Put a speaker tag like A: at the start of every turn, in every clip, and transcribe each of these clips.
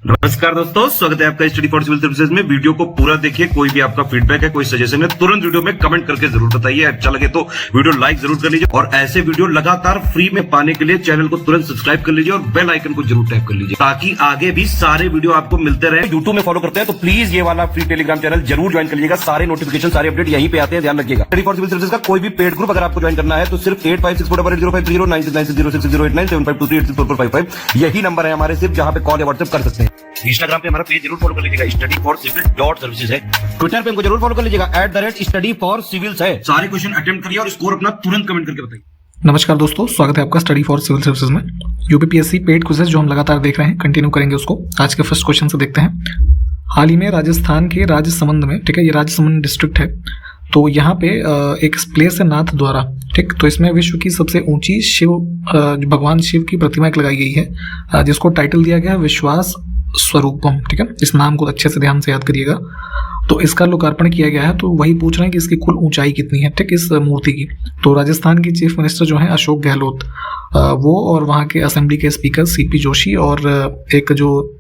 A: नमस्कार दोस्तों, स्वागत है आपका स्टडी फॉर सिविल सर्विसेज में। वीडियो को पूरा देखिए। कोई भी आपका फीडबैक है, कोई सजेशन है, तुरंत वीडियो में कमेंट करके जरूर बताइए। अच्छा लगे तो वीडियो लाइक जरूर कर लीजिए और ऐसे वीडियो लगातार फ्री में पाने के लिए चैनल को तुरंत सब्सक्राइब कर लीजिए और बेल आइकन को जरूर टैप कर लीजिए ताकि आगे भी सारे वीडियो आपको मिलते रहे। यूट्यूब में फॉलो करते हैं तो प्लीज ये वाला फ्री टेलीग्राम चैनल जरूर ज्वाइन कर लीजिएगा। सारे नोटिफिकेशन, सारे अपडेट यहीं पे आते हैं, ध्यान रखिएगा। स्टडी फॉर सिविल सर्विसेज का कोई भी पेड ग्रुप अगर आपको ज्वाइन करना है तो सिर्फ 856480560660897523864455 यही नंबर है हमारे, सिर्फ जहां पे कॉल या व्हाट्सएप कर सकते हैं। इंस्टाग्राम पे हमारा पेज जरूर फॉलो कर लीजिएगा, studyforcivil.services है। ट्विटर पे हमको जरूर फॉलो कर लीजिएगा, @studyforcivils है। सारे क्वेश्चन अटेम्प्ट करिए और स्कोर अपना तुरंत कमेंट करके बताइए।
B: नमस्कार दोस्तों, स्वागत है आपका स्टडी फॉर सिविल सर्विसेज में। यूपीपीएससी पेड क्विज़ेस जो हम लगातार देख रहे हैं, कंटिन्यू करेंगे उसको। आज के फर्स्ट क्वेश्चन से देखते हैं। हाल ही में राजस्थान के राजसमंद में, ठीक है, ये राजसमंद डिस्ट्रिक्ट है, तो यहाँ पे एक प्लेस है नाथ द्वारा, ठीक। तो इसमें विश्व की सबसे ऊंची भगवान शिव की प्रतिमा एक लगाई गई है, जिसको टाइटल दिया गया है विश्वास स्वरूपम, ठीक है। इस नाम को अच्छे से ध्यान से याद करिएगा। तो इसका लोकार्पण किया गया है, तो वही पूछ रहे हैं कि इसकी कुल ऊंचाई कितनी है, ठीक, इस मूर्ति की। तो राजस्थान की चीफ मिनिस्टर जो है अशोक गहलोत, वो और वहाँ के असेंबली के स्पीकर सीपी जोशी और एक जो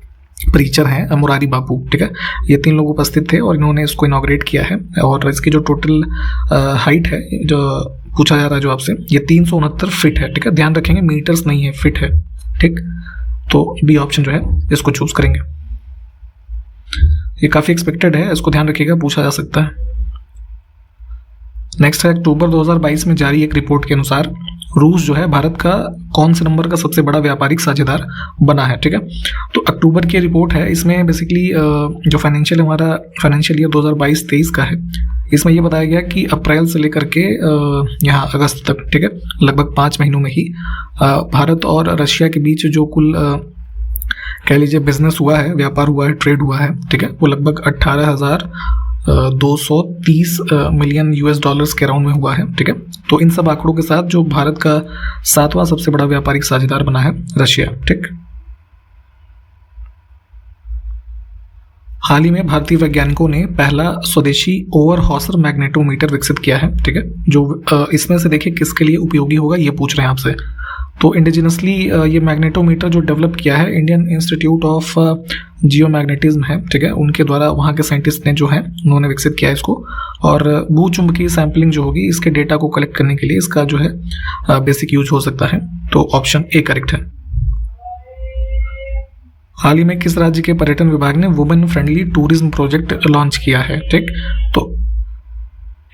B: प्रीचर हैं मुरारी बापू, ठीक है, ये 3 लोग उपस्थित थे और इन्होंने इसको इनॉग्रेट किया है। और इसकी जो टोटल हाइट है, जो पूछा जा रहा है जो आपसे, ये 369 फीट है, ठीक है। ध्यान रखेंगे मीटर्स नहीं है, फिट है, ठीक। तो बी ऑप्शन जो है इसको चूज करेंगे। ये काफी एक्सपेक्टेड है, इसको ध्यान रखिएगा, पूछा जा सकता है। नेक्स्ट है, अक्टूबर 2022 में जारी एक रिपोर्ट के अनुसार रूस जो है भारत का कौन से नंबर का सबसे बड़ा व्यापारिक साझेदार बना है, ठीक है। तो अक्टूबर की रिपोर्ट है, इसमें बेसिकली जो हमारा फाइनेंशियल ईयर 2022-23 का है, इसमें ये बताया गया कि अप्रैल से लेकर के यहाँ अगस्त तक, ठीक है, लगभग 5 महीनों में ही भारत और रशिया के बीच जो कुल कह लीजिए बिजनेस हुआ है, व्यापार हुआ है, ट्रेड हुआ है, ठीक है, वो लगभग 18,230 मिलियन US$ के अराउंड में हुआ है, ठीक है। तो इन सब आंकड़ों के साथ जो भारत का 7वां सबसे बड़ा व्यापारिक साझेदार बना है रशिया, ठीक। हाल ही में भारतीय वैज्ञानिकों ने पहला स्वदेशी ओवर हॉसर मैग्नेटोमीटर विकसित किया है, ठीक है, जो इसमें से देखिए किसके लिए उपयोगी होगा, ये पूछ रहे हैं आपसे। तो इंडिजिनसली ये मैग्नेटोमीटर जो डेवलप किया है इंडियन इंस्टीट्यूट ऑफ जियोमैग्नेटिज्म है, ठीक है, उनके द्वारा, वहाँ के साइंटिस्ट ने जो है उन्होंने विकसित किया है इसको। और भूचुंबकीय सैंपलिंग जो होगी इसके डेटा को कलेक्ट करने के लिए इसका जो है बेसिक यूज हो सकता है। तो ऑप्शन ए करेक्ट है। हाल ही में किस राज्य के पर्यटन विभाग ने women friendly tourism project launch किया है, ठीक। तो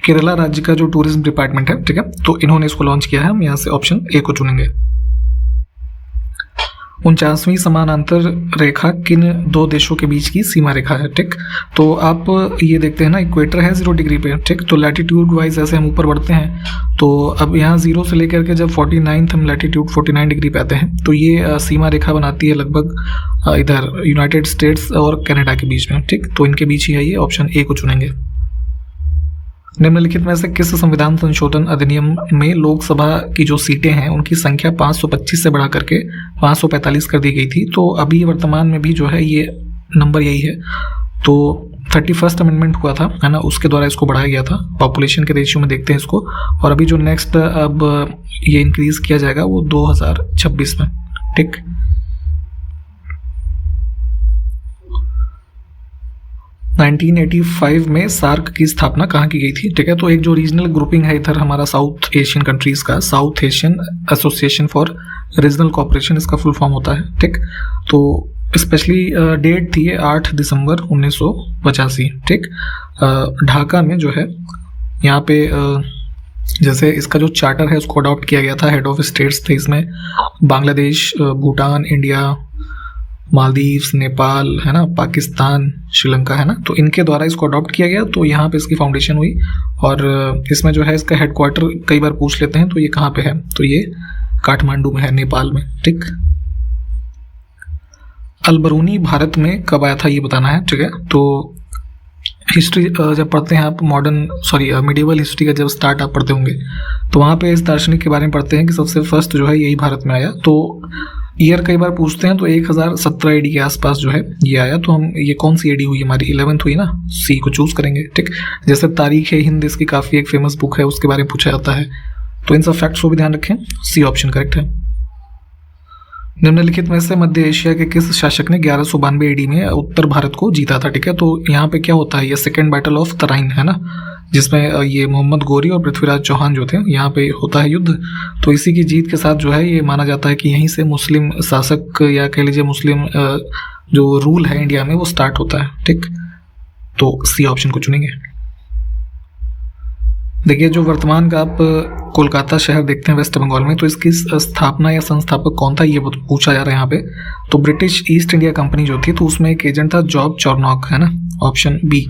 B: केरला राज्य का जो टूरिज्म डिपार्टमेंट है, ठीक है, तो इन्होंने इसको लॉन्च किया है। हम यहाँ से ऑप्शन ए को चुनेंगे। 49वीं समानांतर रेखा किन 2 देशों के बीच की सीमा रेखा है, ठीक। तो आप ये देखते हैं ना, इक्वेटर है 0 डिग्री पे, ठीक। तो लैटिट्यूड वाइज ऐसे हम ऊपर बढ़ते हैं, तो अब यहाँ 0 से लेकर के जब 49th हम लैटिट्यूड 49 डिग्री पे आते हैं, तो ये सीमा रेखा बनाती है लगभग इधर यूनाइटेड स्टेट्स और कनाडा के बीच में, ठीक। तो इनके बीच ही है ये, ऑप्शन ए को चुनेंगे। निम्नलिखित में से किस संविधान संशोधन अधिनियम में लोकसभा की जो सीटें हैं उनकी संख्या 525 से बढ़ा करके 545 कर दी गई थी। तो अभी वर्तमान में भी जो है ये नंबर यही है। तो 31st अमेंडमेंट हुआ था, है ना, उसके द्वारा इसको बढ़ाया गया था। पॉपुलेशन के रेशियो में देखते हैं इसको। और अभी जो नेक्स्ट अब ये इंक्रीज किया जाएगा वो 2026 में, ठीक। नाइनटीन 1985 में सार्क की स्थापना कहाँ की गई थी, ठीक है। तो एक जो रीजनल ग्रुपिंग है इधर हमारा साउथ एशियन कंट्रीज का, south Asian association for regional cooperation इसका फुल फॉर्म होता है, ठीक। तो स्पेशली डेट थी 8 दिसंबर 1985, ठीक। ढाका में जो है यहाँ पे जैसे इसका जो चार्टर है उसको अडॉप्ट किया गया था। हेड ऑफ स्टेट्स थे इसमें बांग्लादेश, भूटान, इंडिया, मालदीव्स, नेपाल, है ना, पाकिस्तान, श्रीलंका, है ना। तो इनके द्वारा इसको अडॉप्ट किया गया, तो यहाँ पे इसकी फाउंडेशन हुई। और इसमें जो है इसका हेडक्वार्टर कई बार पूछ लेते हैं, तो ये कहाँ पे है, तो ये काठमांडू में है, नेपाल में, ठीक। अलबरूनी भारत में कब आया था ये बताना है, ठीक है। तो हिस्ट्री जब पढ़ते हैं आप, मिडिवल हिस्ट्री का जब स्टार्ट आप पढ़ते होंगे, तो वहाँ पे इस दार्शनिक के बारे में पढ़ते हैं कि सबसे फर्स्ट जो है यही भारत में आया। तो ईयर कई बार पूछते हैं, तो 1017 AD के आसपास जो है ये आया। तो हम ये कौन सी एडी हुई, हमारी 11th हुई ना, सी को चूज करेंगे, ठीक। जैसे तारीख है हिंद, इसकी काफ़ी एक फेमस बुक है, उसके बारे में पूछा जाता है। तो इन सब फैक्ट्स को भी ध्यान रखें। सी ऑप्शन करेक्ट है। निम्नलिखित में से मध्य एशिया के किस शासक ने 1192 AD में उत्तर भारत को जीता था? ठीक है, तो यहाँ पे क्या होता है, ये सेकेंड बैटल ऑफ तराइन है ना, जिसमें ये मोहम्मद गोरी और पृथ्वीराज चौहान जो थे, यहाँ पे होता है युद्ध। तो इसी की जीत के साथ जो है ये माना जाता है कि यहीं से मुस्लिम शासक या कह लीजिए मुस्लिम जो रूल है इंडिया में वो स्टार्ट होता है। ठीक, तो सी ऑप्शन को चुनेंगे। देखिए, जो वर्तमान का आप कोलकाता शहर देखते हैं वेस्ट बंगाल में, तो इसकी स्थापना या संस्थापक कौन था ये पूछा जा रहा है यहाँ पे। तो ब्रिटिश ईस्ट इंडिया कंपनी जो थी, तो उसमें एक एजेंट था जॉब चॉर्नॉक, है ना, ऑप्शन बी,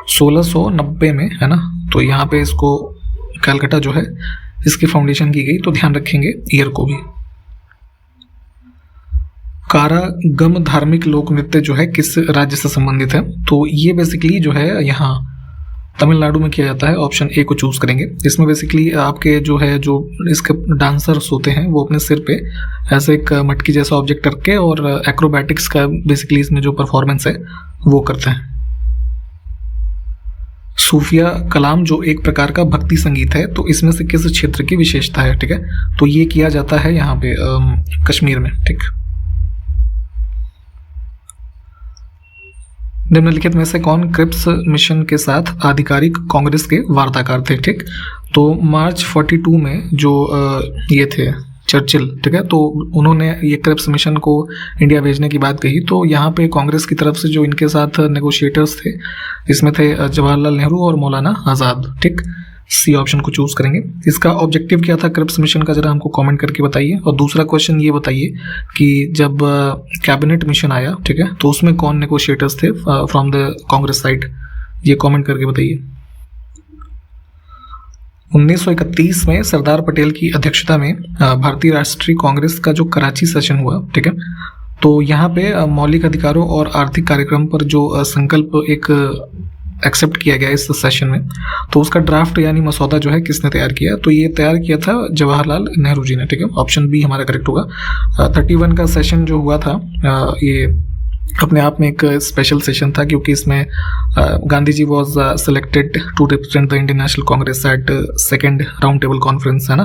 B: 1690 में, है ना। तो यहाँ पे इसको कलकत्ता जो है इसकी फाउंडेशन की गई, तो ध्यान रखेंगे ईयर को भी। कारागम धार्मिक लोक नृत्य जो है किस राज्य से संबंधित है? तो ये बेसिकली जो है यहाँ तमिलनाडु में किया जाता है, ऑप्शन ए को चूज करेंगे। इसमें बेसिकली आपके जो है जो इसके डांसर्स होते हैं वो अपने सिर पे ऐसे एक मटकी जैसा ऑब्जेक्ट रख के और एक्रोबैटिक्स का बेसिकली इसमें जो परफॉर्मेंस है वो करते हैं। सूफिया कलाम जो एक प्रकार का भक्ति संगीत है, तो इसमें से किस क्षेत्र की विशेषता है? ठीक है, तो ये किया जाता है यहाँ पे कश्मीर में। ठीक, निम्नलिखित में से कौन क्रिप्स मिशन के साथ आधिकारिक कांग्रेस के वार्ताकार थे? ठीक, तो मार्च 42 में जो ये थे चर्चिल, ठीक है, तो उन्होंने ये क्रिप्स मिशन को इंडिया भेजने की बात कही। तो यहाँ पे कांग्रेस की तरफ से जो इनके साथ नेगोशिएटर्स थे, इसमें थे जवाहरलाल नेहरू और मौलाना आज़ाद। ठीक, सी ऑप्शन को चूज करेंगे। इसका ऑब्जेक्टिव क्या था क्रिप्स मिशन का, जरा हमको कमेंट करके बताइए। और दूसरा क्वेश्चन ये बताइए कि जब कैबिनेट मिशन आया, ठीक है, तो उसमें कौन नेगोशिएटर्स थे फ्रॉम द कांग्रेस साइड, ये कमेंट करके बताइए। 1931 में सरदार पटेल की अध्यक्षता में भारतीय राष्ट्रीय कांग्रेस का जो कराची सेशन हुआ, ठीक है, तो यहाँ पे मौलिक अधिकारों और आर्थिक कार्यक्रम पर जो संकल्प एक एक्सेप्ट किया गया इस सेशन में, तो उसका ड्राफ्ट यानी मसौदा जो है किसने तैयार किया? तो ये तैयार किया था जवाहरलाल नेहरू जी ने। ठीक है, ऑप्शन बी हमारा करेक्ट होगा। 31 का सेशन जो हुआ था ये अपने आप में एक स्पेशल सेशन था, क्योंकि इसमें Gandhi ji was selected to represent the Indian national Congress at second round table conference, है ना।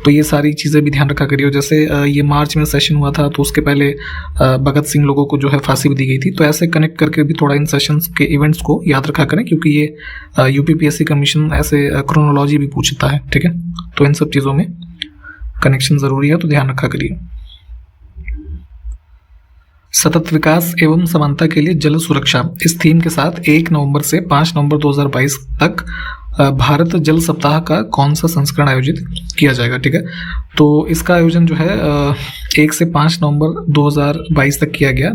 B: तो ये सारी चीज़ें भी ध्यान रखा करिए। जैसे ये मार्च में सेशन हुआ था, तो उसके पहले भगत सिंह लोगों को जो है फांसी भी दी गई थी। तो ऐसे कनेक्ट करके भी थोड़ा इन सेशंस के इवेंट्स को याद रखा करें, क्योंकि ये यूपीपीएससी कमीशन ऐसे क्रोनोलॉजी भी पूछता है। ठीक है, तो इन सब चीज़ों में कनेक्शन ज़रूरी है, तो ध्यान रखा करिए। सतत विकास एवं समानता के लिए जल सुरक्षा, इस थीम के साथ 1 नवंबर से 5 नवंबर 2022 तक भारत जल सप्ताह का कौन सा संस्करण आयोजित किया जाएगा? ठीक है, तो इसका आयोजन जो है 1 से 5 नवंबर 2022 तक किया गया,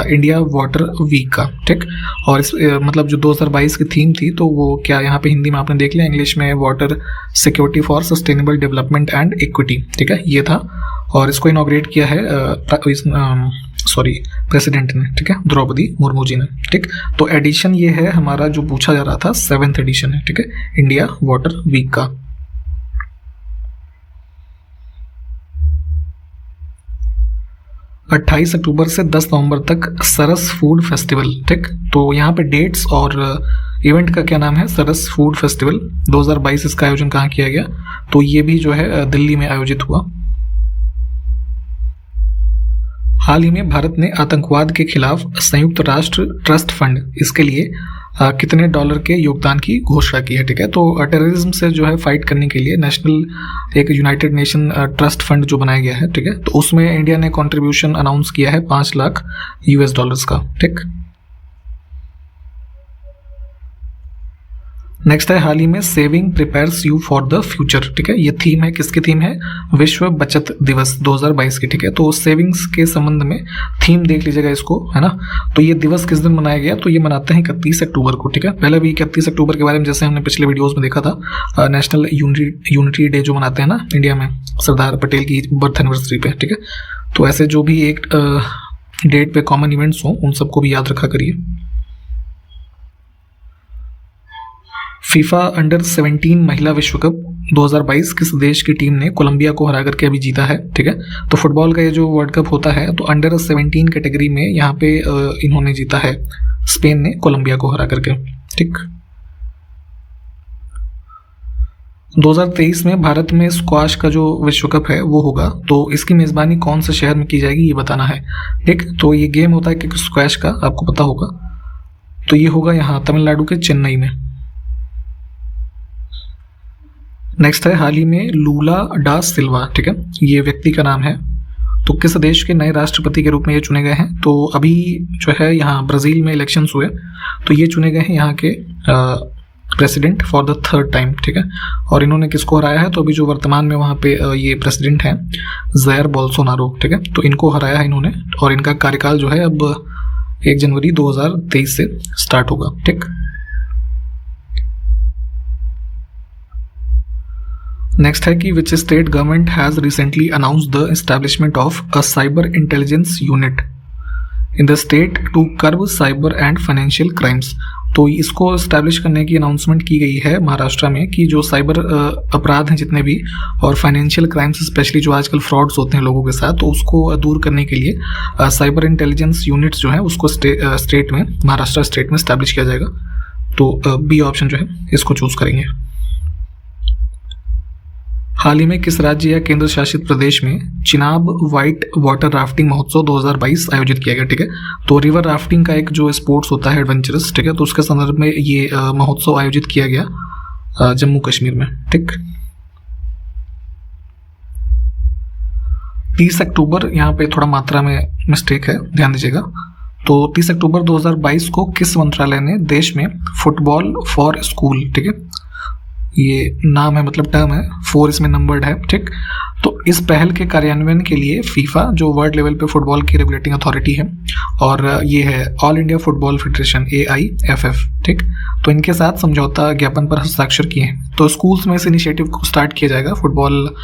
B: इंडिया वाटर वीक का। ठीक, और इस मतलब जो 2022 की थीम थी, तो वो क्या यहाँ पे हिंदी में आपने देख लिया, इंग्लिश में water security for sustainable development and equity. ठीक है, ये था, और इसको इनॉग्रेट किया है प्रेसिडेंट ने, ठीक है, द्रौपदी मुर्मू जी ने। ठीक, तो एडिशन ये है हमारा जो पूछा जा रहा था, 7th एडिशन है। ठीक है, इंडिया वाटर वीक का। अट्ठाईस अक्टूबर से 10 नवंबर तक सरस फूड फेस्टिवल। ठीक, तो यहाँ पे डेट्स और इवेंट का क्या नाम है? सरस फूड फेस्टिवल 2022। इसका आयोजन कहाँ किया गया? तो ये भी जो है दिल्ली में आयोजित हुआ। हाल ही में भारत ने आतंकवाद के खिलाफ संयुक्त राष्ट्र ट्रस्ट फंड, इसके लिए कितने डॉलर के योगदान की घोषणा की है? ठीक है, तो टेररिज्म से जो है फाइट करने के लिए नेशनल एक यूनाइटेड नेशन ट्रस्ट फंड जो बनाया गया है, ठीक है, तो उसमें इंडिया ने कंट्रीब्यूशन अनाउंस किया है $5 लाख का। ठीक, नेक्स्ट है, हाल ही में saving prepares you for the future. ठीक है, ये थीम है, किसकी थीम है? विश्व बचत दिवस 2022 की। ठीक है, तो सेविंग्स के संबंध में थीम देख लीजिएगा इसको, है ना। तो ये दिवस किस दिन मनाया गया? तो ये मनाते हैं 31 अक्टूबर को। ठीक है, पहले भी 31 अक्टूबर के बारे में जैसे हमने पिछले वीडियोस में देखा था, नेशनल यूनिटी डे जो मनाते हैं ना इंडिया में, सरदार पटेल की बर्थ एनिवर्सरी पे। ठीक है, तो ऐसे जो भी एक डेट पे कॉमन इवेंट्स हों, उन सबको भी याद रखा करिए। फीफा अंडर 17 महिला विश्व कप 2022 किस देश की टीम ने कोलंबिया को हरा करके अभी जीता है? ठीक है, तो फुटबॉल का ये जो वर्ल्ड कप होता है, तो अंडर 17 कैटेगरी में यहाँ पे इन्होंने जीता है, स्पेन ने कोलंबिया को हरा करके। ठीक, 2023 में भारत में स्क्वाश का जो विश्व कप है वो होगा, तो इसकी मेज़बानी कौन से शहर में की जाएगी ये बताना है। ठीक, तो ये गेम होता है कि स्क्वैश का, आपको पता होगा। तो ये होगा यहाँ तमिलनाडु के चेन्नई में। नेक्स्ट है, हाल ही में लूला डा सिल्वा, ठीक है, ये व्यक्ति का नाम है, तो किस देश के नए राष्ट्रपति के रूप में ये चुने गए हैं। तो अभी जो है यहाँ ब्राज़ील में इलेक्शंस हुए, तो ये चुने गए हैं यहाँ के president for the third time, ठीक है। और इन्होंने किसको हराया है, तो अभी जो वर्तमान में वहाँ पे ये प्रेसिडेंट हैं जायर बोल्सोनारो, ठीक है, तो इनको हराया है इन्होंने। और इनका कार्यकाल जो है अब 1 जनवरी 2023 से स्टार्ट होगा। ठीक, नेक्स्ट है कि which state government has recently announced the establishment of a cyber intelligence unit in the state to curb cyber and financial crimes. तो इसको इस्टेब्लिश करने की अनाउंसमेंट की गई है महाराष्ट्र में कि जो साइबर अपराध हैं जितने भी, और फाइनेंशियल क्राइम्स स्पेशली जो आजकल फ्रॉड्स होते हैं लोगों के साथ, तो उसको दूर करने के लिए साइबर इंटेलिजेंस यूनिट्स जो है उसको स्टेट में, महाराष्ट्र स्टेट में इस्टेब्लिश किया जाएगा। तो बी ऑप्शन जो है इसको चूज करेंगे। हाल ही में किस राज्य या केंद्र शासित प्रदेश में चिनाब व्हाइट वाटर राफ्टिंग महोत्सव 2022 आयोजित किया गया। ठीक है, तो रिवर राफ्टिंग का एक जो स्पोर्ट्स होता है एडवेंचरस, ठीक है, तो उसके संदर्भ में ये महोत्सव आयोजित किया गया जम्मू कश्मीर में। ठीक, 30 अक्टूबर, यहाँ पे थोड़ा मात्रा में मिस्टेक है, ध्यान दीजिएगा। तो 30 अक्टूबर 2022 को किस मंत्रालय ने देश में फुटबॉल फॉर स्कूल, ठीक है, ये नाम है मतलब टर्म है, 4 इसमें नंबर्ड है। ठीक, तो इस पहल के कार्यान्वयन के लिए फीफा जो वर्ल्ड लेवल पे फुटबॉल की रेगुलेटिंग अथॉरिटी है, और ये है all India football federation AIFF, ठीक, तो इनके साथ समझौता ज्ञापन पर हस्ताक्षर किए हैं। तो स्कूल्स में इस इनिशिएटिव को स्टार्ट किया जाएगा, फुटबॉल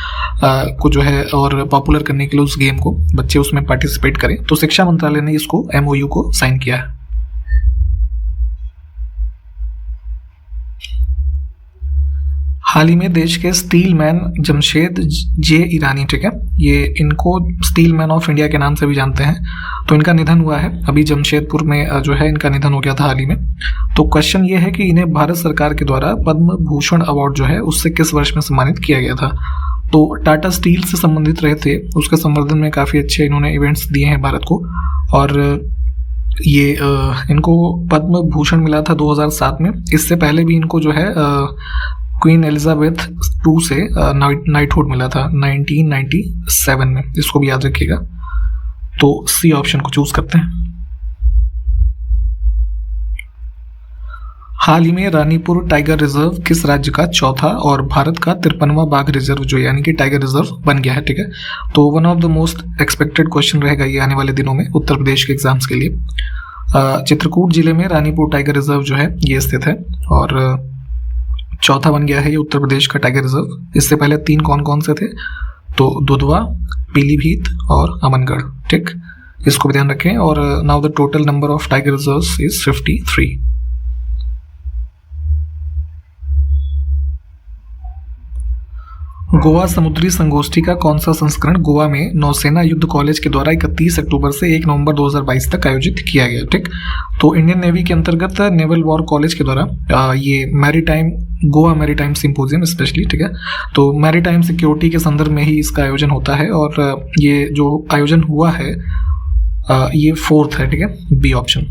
B: को जो है और पॉपुलर करने के लिए उस गेम को, बच्चे उसमें पार्टिसिपेट करें। तो शिक्षा मंत्रालय ने इसको MOU को साइन किया है। हाल ही में देश के स्टील मैन जमशेद जे ईरानी, ठीक है, ये इनको स्टील मैन ऑफ इंडिया के नाम से भी जानते हैं, तो इनका निधन हुआ है अभी जमशेदपुर में जो है इनका निधन हो गया था हाल ही में। तो क्वेश्चन ये है कि इन्हें भारत सरकार के द्वारा पद्म भूषण अवार्ड जो है उससे किस वर्ष में सम्मानित किया गया था। तो टाटा स्टील से संबंधित रहे थे, उसके संवर्धन में काफ़ी अच्छे इन्होंने इवेंट्स दिए हैं भारत को, और ये इनको पद्म भूषण मिला था 2007 में। इससे पहले भी इनको जो है क्वीन एलिजाबेथ II से नाइटहुड मिला था 1997 में, इसको भी याद रखिएगा। तो सी ऑप्शन को चूज करते हैं। हाल ही में रानीपुर टाइगर रिजर्व किस राज्य का चौथा और भारत का 53वां बाघ रिजर्व जो यानी कि टाइगर रिजर्व बन गया है। ठीक है, तो one of the most expected question रहेगा ये आने वाले दिनों में उत्तर प्रदेश के एग्जाम्स के लिए। चित्रकूट जिले में रानीपुर टाइगर रिजर्व जो है ये स्थित है, और चौथा बन गया है ये उत्तर प्रदेश का टाइगर रिजर्व। इससे पहले 3 कौन कौन से थे, तो दुधवा, पीलीभीत और अमनगढ़। ठीक, इसको भी ध्यान रखें। और now the total number of tiger reserves is 53। Goa समुद्री संगोष्ठी का कौन सा संस्करण गोवा में नौसेना युद्ध कॉलेज के द्वारा 31 अक्टूबर से 1 नवंबर 2022 तक आयोजित किया गया। ठीक, तो इंडियन नेवी के अंतर्गत नेवल वॉर कॉलेज के द्वारा ये maritime Goa maritime symposium specially, ठीक है, तो मैरीटाइम सिक्योरिटी के संदर्भ में ही इसका आयोजन होता है, और ये जो आयोजन हुआ है ये 4th है। ठीक है, बी ऑप्शन।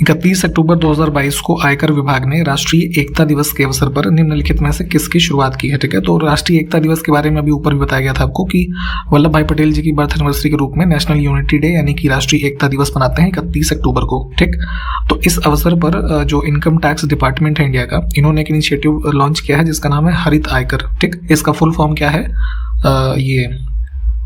B: 31 अक्टूबर 2022 को आयकर विभाग ने राष्ट्रीय एकता दिवस के अवसर पर निम्नलिखित में से किसकी शुरुआत की है। ठीक है, तो राष्ट्रीय एकता दिवस के बारे में अभी ऊपर भी बताया गया था आपको कि वल्लभ भाई पटेल जी की बर्थ एनिवर्सरी के रूप में नेशनल यूनिटी डे यानी कि राष्ट्रीय एकता दिवस मनाते हैं 31 अक्टूबर को। ठीक, तो इस अवसर पर जो इनकम टैक्स डिपार्टमेंट है इंडिया का, इन्होंने एक इनिशिएटिव लॉन्च किया है जिसका नाम है हरित आयकर। ठीक, इसका फुल फॉर्म क्या है, ये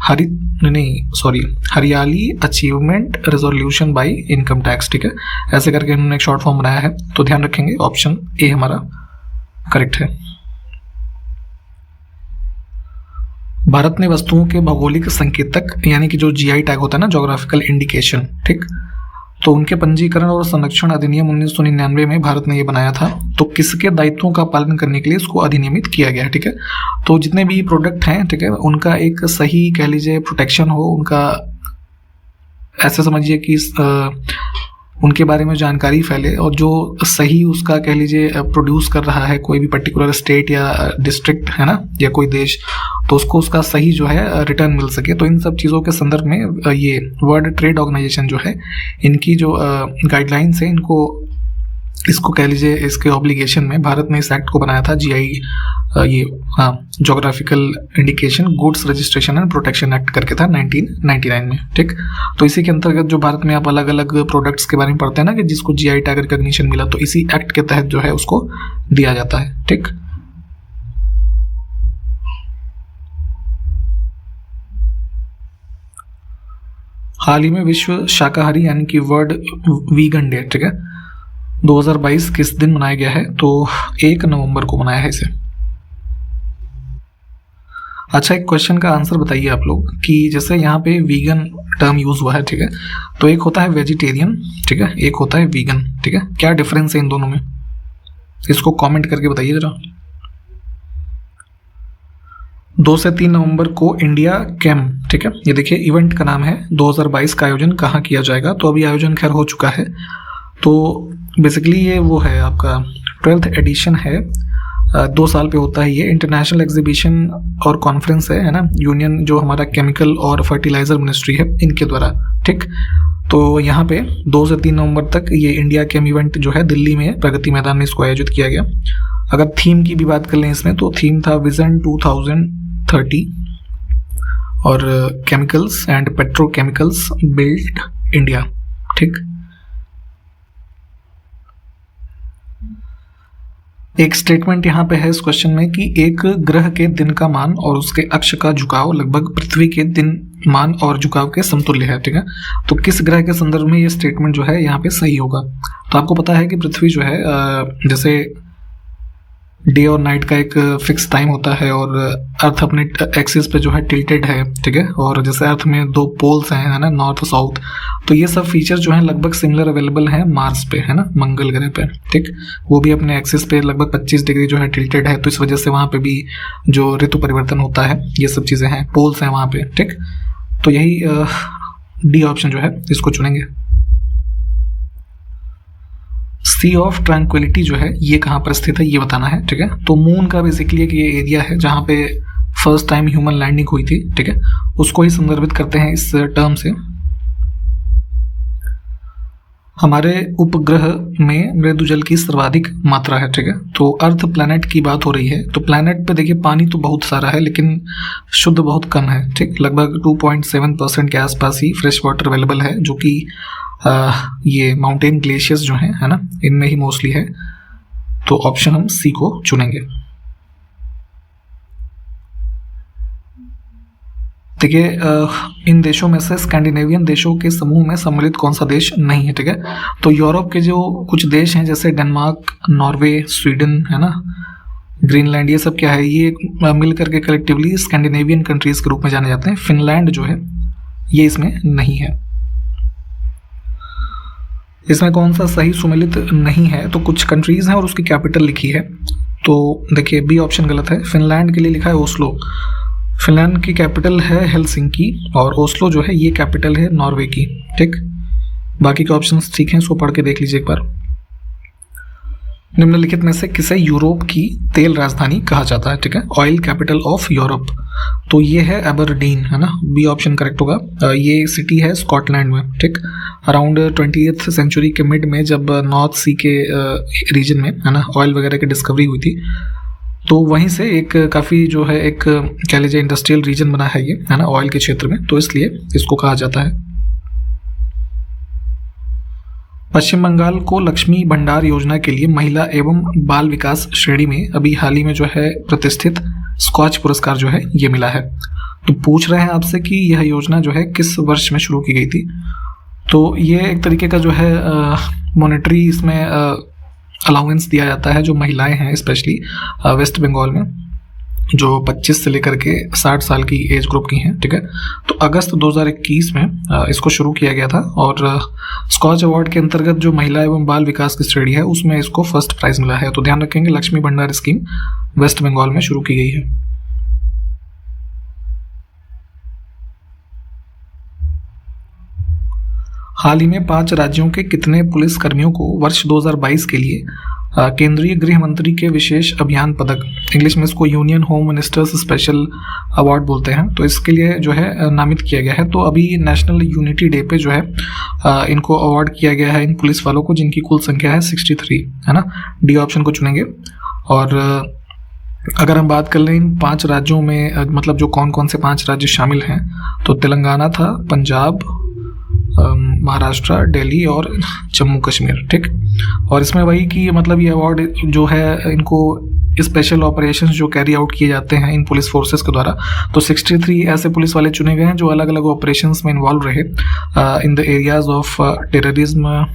B: हरियाली achievement resolution bye income tax. ठीक है, ऐसे करके इन्होंने एक शॉर्ट फॉर्म बनाया है, तो ध्यान रखेंगे ऑप्शन ए हमारा करेक्ट है। भारत ने वस्तुओं के भौगोलिक संकेतक यानी कि जो GI टैग होता है ना, ज्योग्राफिकल इंडिकेशन, ठीक, तो उनके पंजीकरण और संरक्षण अधिनियम 1999 में भारत ने ये बनाया था। तो किसके दायित्वों का पालन करने के लिए इसको अधिनियमित किया गया है। ठीक है, तो जितने भी प्रोडक्ट हैं, ठीक है, उनका एक सही कह लीजिए प्रोटेक्शन हो, उनका ऐसे समझिए कि उनके बारे में जानकारी फैले और जो सही उसका कह लीजिए प्रोड्यूस कर रहा है कोई भी पर्टिकुलर स्टेट या डिस्ट्रिक्ट है ना, या कोई देश, तो उसको उसका सही जो है रिटर्न मिल सके। तो इन सब चीज़ों के संदर्भ में ये वर्ल्ड ट्रेड ऑर्गेनाइजेशन जो है, इनकी जो गाइडलाइंस है, इसको कह लीजिए इसके ऑब्लिगेशन में भारत ने इस एक्ट को बनाया था, जीआई ये हाँ geographical indication goods registration and protection act करके था 1999 में। ठीक, तो इसी के अंतर्गत जो भारत में आप अलग अलग प्रोडक्ट्स के बारे में पढ़ते हैं ना कि जिसको जीआई टैग रिकॉग्निशन मिला, तो इसी एक्ट के तहत जो है उसको दिया जाता है। ठीक, हाल ही में विश्व शाकाहारी यानी कि वर्ल्ड वीगन डे, ठीक है, 2022 किस दिन मनाया गया है? तो 1 नवंबर को मनाया है इसे। अच्छा, एक क्वेश्चन का आंसर बताइए आप लोग कि जैसे यहाँ पे वीगन टर्म यूज हुआ है, ठीक है, तो एक होता है वेजिटेरियन, ठीक है, एक होता है वीगन, ठीक है, क्या डिफरेंस है इन दोनों में? इसको कमेंट करके बताइए जरा। 2 से 3 नवंबर को इंडिया कैम, ठीक है, ये देखिए इवेंट का नाम है। 2022 का आयोजन कहाँ किया जाएगा? तो अभी आयोजन खैर हो चुका है। तो बेसिकली ये वो है आपका 12th एडिशन है, 2 साल पे होता है ये। इंटरनेशनल एग्जीबिशन और कॉन्फ्रेंस है ना, यूनियन जो हमारा केमिकल और फर्टिलाइजर मिनिस्ट्री है इनके द्वारा। ठीक, तो यहाँ पे 2 से 3 नवंबर तक ये इंडिया केम इवेंट जो है दिल्ली में प्रगति मैदान में इसको आयोजित किया गया। अगर थीम की भी बात कर लें इसमें, तो थीम था विजन 2030 और chemicals and petrochemicals build India. ठीक, एक स्टेटमेंट यहाँ पे है इस क्वेश्चन में कि एक ग्रह के दिन का मान और उसके अक्ष का झुकाव लगभग पृथ्वी के दिन मान और झुकाव के समतुल्य है। ठीक है, तो किस ग्रह के संदर्भ में ये स्टेटमेंट जो है यहाँ पे सही होगा? तो आपको पता है कि पृथ्वी जो है जैसे डे और नाइट का एक फिक्स टाइम होता है और अर्थ अपने एक्सिस पे जो है टिल्टेड है। ठीक है, और जैसे अर्थ में 2 पोल्स हैं, है ना, नॉर्थ साउथ, तो ये सब फीचर जो है लगभग सिमिलर अवेलेबल हैं मार्स पे, है ना, मंगल ग्रह पे। ठीक, वो भी अपने एक्सिस पे लगभग 25 डिग्री जो है टिल्टेड है, तो इस वजह से वहाँ पे भी जो ऋतु परिवर्तन होता है, ये सब चीज़ें हैं, पोल्स हैं वहाँ पे। ठीक, तो यही डी ऑप्शन जो है इसको चुनेंगे। सी ऑफ ट्रैंक्विलिटी जो है ये कहाँ पर स्थित है ये बताना है। ठीक है, तो मून का बेसिकली एक ये एरिया है जहाँ पे फर्स्ट टाइम ह्यूमन लैंडिंग हुई थी। ठीक है, उसको ही संदर्भित करते हैं इस टर्म से। हमारे उपग्रह में मृदुजल की सर्वाधिक मात्रा है। ठीक है, तो अर्थ प्लैनेट की बात हो रही है, तो प्लैनेट पे देखिए पानी तो बहुत सारा है लेकिन शुद्ध बहुत कम है। ठीक, लगभग 2.7% के आसपास ही फ्रेश वाटर अवेलेबल है, जो कि ये माउंटेन ग्लेशियर्स जो हैं, है ना, इनमें ही मोस्टली है। तो ऑप्शन हम सी को चुनेंगे। देखिए इन देशों में से स्कैंडिनेवियन देशों के समूह में सम्मिलित कौन सा देश नहीं है? ठीक है, तो यूरोप के जो कुछ देश हैं जैसे डेनमार्क, नॉर्वे, स्वीडन, है ना, ग्रीनलैंड, ये सब क्या है, ये मिल करके कलेक्टिवली स्कैंडिनेवियन कंट्रीज के रूप में जाने जाते हैं। फिनलैंड जो है ये इसमें नहीं है। इसमें कौन सा सही सुमेलित नहीं है? तो कुछ कंट्रीज हैं और उसकी कैपिटल लिखी है, तो देखिए बी ऑप्शन गलत है। फिनलैंड के लिए लिखा है ओस्लो, फिनलैंड की कैपिटल है हेलसिंकी और ओस्लो जो है ये कैपिटल है नॉर्वे की। ठीक, बाकी के ऑप्शंस ठीक हैं, इसको पढ़ के देख लीजिए एक बार। निम्नलिखित में से किसे यूरोप की तेल राजधानी कहा जाता है? ठीक है, ऑयल कैपिटल ऑफ यूरोप, तो ये है एबरडीन, है ना, बी ऑप्शन करेक्ट होगा। ये सिटी है स्कॉटलैंड में। ठीक, अराउंड 20th सेंचुरी के मिड में जब नॉर्थ सी के रीजन में, है ना, ऑयल वगैरह की डिस्कवरी हुई थी, तो वहीं से एक काफ़ी जो है एक कह लीजिए इंडस्ट्रियल रीजन बना है ये, है ना, ऑयल के क्षेत्र में, तो इसलिए इसको कहा जाता है। पश्चिम बंगाल को लक्ष्मी भंडार योजना के लिए महिला एवं बाल विकास श्रेणी में अभी हाल ही में जो है प्रतिष्ठित स्कॉच पुरस्कार जो है ये मिला है। तो पूछ रहे हैं आपसे कि यह योजना जो है किस वर्ष में शुरू की गई थी? तो ये एक तरीके का जो है मॉनेटरी इसमें अलाउंस दिया जाता है जो महिलाएं हैं, स्पेशली वेस्ट बंगाल में, जो 25 से लेकर के 60 साल की एज ग्रुप की हैं। ठीक है, तो अगस्त 2021 में इसको शुरू किया गया था और स्कॉच अवार्ड के अंतर्गत जो महिला एवं बाल विकास की श्रेणी है उसमें इसको फर्स्ट प्राइज मिला है। तो ध्यान रखेंगे लक्ष्मी भंडार स्कीम वेस्ट बंगाल में शुरू की गई है। हाल ही में 5 राज्यों के कितने पुलिस कर्मियों को वर्ष 2022 के लिए केंद्रीय गृह मंत्री के विशेष अभियान पदक, इंग्लिश में इसको union home ministers special award बोलते हैं, तो इसके लिए जो है नामित किया गया है। तो अभी नेशनल यूनिटी डे पे जो है इनको अवार्ड किया गया है इन पुलिस वालों को, जिनकी कुल संख्या है 63, है ना। डी ऑप्शन को चुनेंगे। और अगर हम बात कर लें इन 5 राज्यों में मतलब जो कौन कौन से 5 राज्य शामिल हैं, तो तेलंगाना था, पंजाब, महाराष्ट्र, दिल्ली और जम्मू कश्मीर, ठीक। और इसमें वही कि मतलब ये अवार्ड जो है इनको स्पेशल ऑपरेशंस जो कैरी आउट किए जाते हैं इन पुलिस फोर्सेस के द्वारा, तो 63 ऐसे पुलिस वाले चुने गए हैं जो अलग अलग ऑपरेशंस में इन्वॉल्व रहे in the areas of terrorism,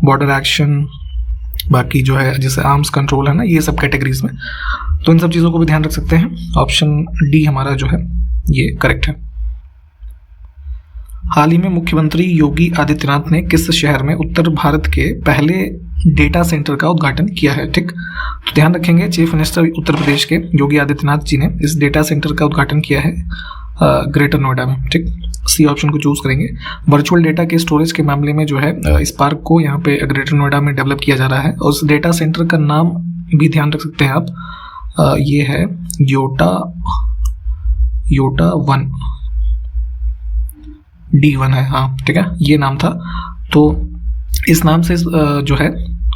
B: border action, बाकी जो है जैसे आर्म्स कंट्रोल है ना, ये सब कैटेगरीज में। तो इन सब चीज़ों को भी ध्यान रख सकते हैं। ऑप्शन डी हमारा जो है ये करेक्ट है। हाल ही में मुख्यमंत्री योगी आदित्यनाथ ने किस शहर में उत्तर भारत के पहले डेटा सेंटर का उद्घाटन किया है, ठीक। तो ध्यान रखेंगे चीफ मिनिस्टर उत्तर प्रदेश के योगी आदित्यनाथ जी ने इस डेटा सेंटर का उद्घाटन किया है ग्रेटर नोएडा में, ठीक। सी ऑप्शन को चूज करेंगे। वर्चुअल डेटा के स्टोरेज के मामले में जो है स्पार्क को यहाँ पे ग्रेटर नोएडा में डेवलप किया जा रहा है, और उस डेटा सेंटर का नाम भी ध्यान रख सकते हैं आप, ये है योटा 1 D1 है, हाँ ठीक है, ये नाम था। तो इस नाम से जो है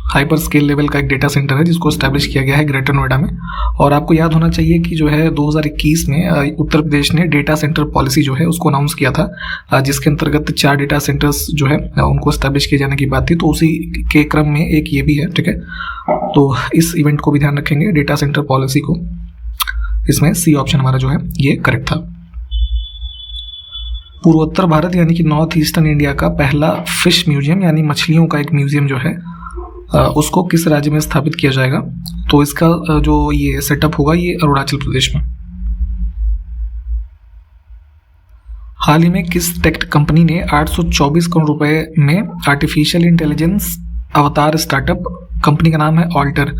B: हाइपर स्केल लेवल का एक डेटा सेंटर है जिसको एस्टैब्लिश किया गया है ग्रेटर नोएडा में। और आपको याद होना चाहिए कि जो है 2021 में उत्तर प्रदेश ने डेटा सेंटर पॉलिसी जो है उसको अनाउंस किया था, जिसके अंतर्गत 4 डेटा सेंटर्स जो है उनको एस्टैब्लिश किए जाने की बात थी। तो उसी के क्रम में एक ये भी है, ठीक है। तो इस इवेंट को भी ध्यान रखेंगे, डेटा सेंटर पॉलिसी को। इसमें सी ऑप्शन हमारा जो है ये करेक्ट था। पूर्वोत्तर भारत यानी कि नॉर्थ ईस्टर्न इंडिया का पहला फिश म्यूजियम यानी मछलियों का एक म्यूजियम जो है उसको किस राज्य में स्थापित किया जाएगा? तो इसका जो ये सेटअप होगा ये अरुणाचल प्रदेश में। हाल ही में किस टेक कंपनी ने 824 करोड़ रुपए में आर्टिफिशियल इंटेलिजेंस अवतार स्टार्टअप, कंपनी का नाम है ऑल्टर,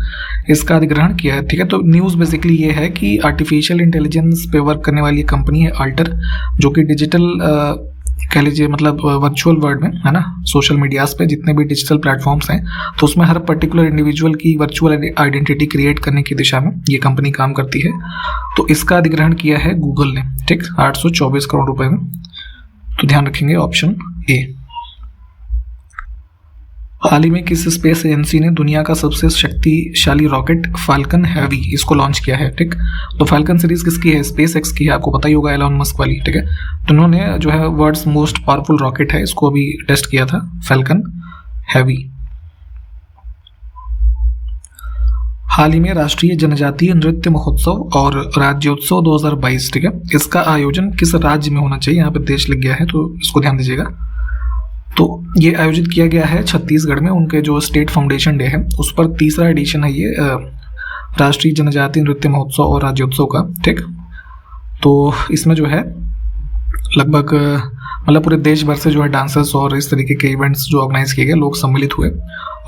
B: इसका अधिग्रहण किया है, ठीक है। तो न्यूज़ बेसिकली ये है कि आर्टिफिशियल इंटेलिजेंस पे वर्क करने वाली कंपनी है ऑल्टर, जो कि डिजिटल कह लीजिए मतलब वर्चुअल वर्ल्ड में है ना, सोशल मीडियाज पे जितने भी डिजिटल प्लेटफॉर्म्स हैं तो उसमें हर पर्टिकुलर इंडिविजुअल की वर्चुअल आइडेंटिटी क्रिएट करने की दिशा में ये कंपनी काम करती है। तो इसका अधिग्रहण किया है गूगल ने, ठीक, 824 करोड़ रुपए में। तो ध्यान रखेंगे ऑप्शन ए। हाल ही में किस स्पेस एजेंसी ने दुनिया का सबसे शक्तिशाली रॉकेट फाल्कन हैवी इसको लॉन्च किया है, ठीक। तो फाल्कन सीरीज किसकी है? स्पेस एक्स की है, आपको पता ही होगा, एलॉन मस्क वाली, ठीक है। तो उन्होंने जो है वर्ल्ड्स मोस्ट पावरफुल रॉकेट है इसको अभी टेस्ट किया था, फाल्कन हैवी। हाल ही में राष्ट्रीय जनजातीय नृत्य महोत्सव और राज्योत्सव 2022, ठीक है, इसका आयोजन किस राज्य में होना चाहिए? यहाँ पे देश लिख गया है तो इसको ध्यान दीजिएगा। तो ये आयोजित किया गया है छत्तीसगढ़ में, उनके जो स्टेट फाउंडेशन डे है उस पर तीसरा एडिशन है ये राष्ट्रीय जनजातीय नृत्य महोत्सव और राज्योत्सव का, ठीक। तो इसमें जो है लगभग मतलब पूरे देश भर से जो है डांसर्स और इस तरीके के इवेंट्स जो ऑर्गेनाइज किए गए, लोग सम्मिलित हुए।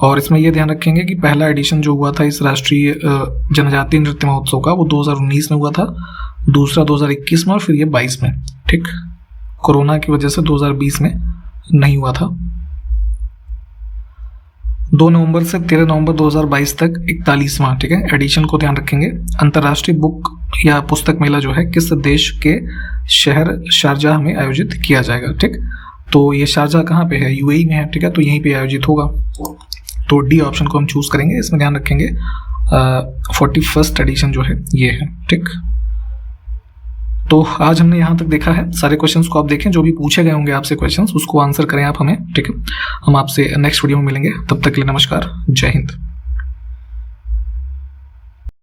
B: और इसमें ये ध्यान रखेंगे कि पहला एडिशन जो हुआ था इस राष्ट्रीय जनजातीय नृत्य महोत्सव का वो 2019 में हुआ था, दूसरा 2021 में और फिर ये 22 में, ठीक। कोरोना की वजह से 2020 में नहीं हुआ था। 2 नवंबर से 13 नवंबर 2022 तक 41वां, ठीक है, एडिशन को ध्यान रखेंगे। अंतर्राष्ट्रीय बुक या पुस्तक मेला जो है किस देश के शहर शारजाह में आयोजित किया जाएगा, ठीक। तो ये शारजाह कहाँ पे है? यूएई में है, ठीक है, तो यहीं पे आयोजित होगा। तो डी ऑप्शन को हम चूज करेंगे। इसमें ध्यान रखेंगे 41st एडिशन जो है ये है, ठीक। तो आज हमने यहाँ तक देखा है, सारे क्वेश्चंस को आप देखें, जो भी पूछे गए होंगे आपसे क्वेश्चंस उसको आंसर करें आप हमें, ठीक है। हम आपसे नेक्स्ट वीडियो में मिलेंगे, तब तक के लिए नमस्कार, जय हिंद।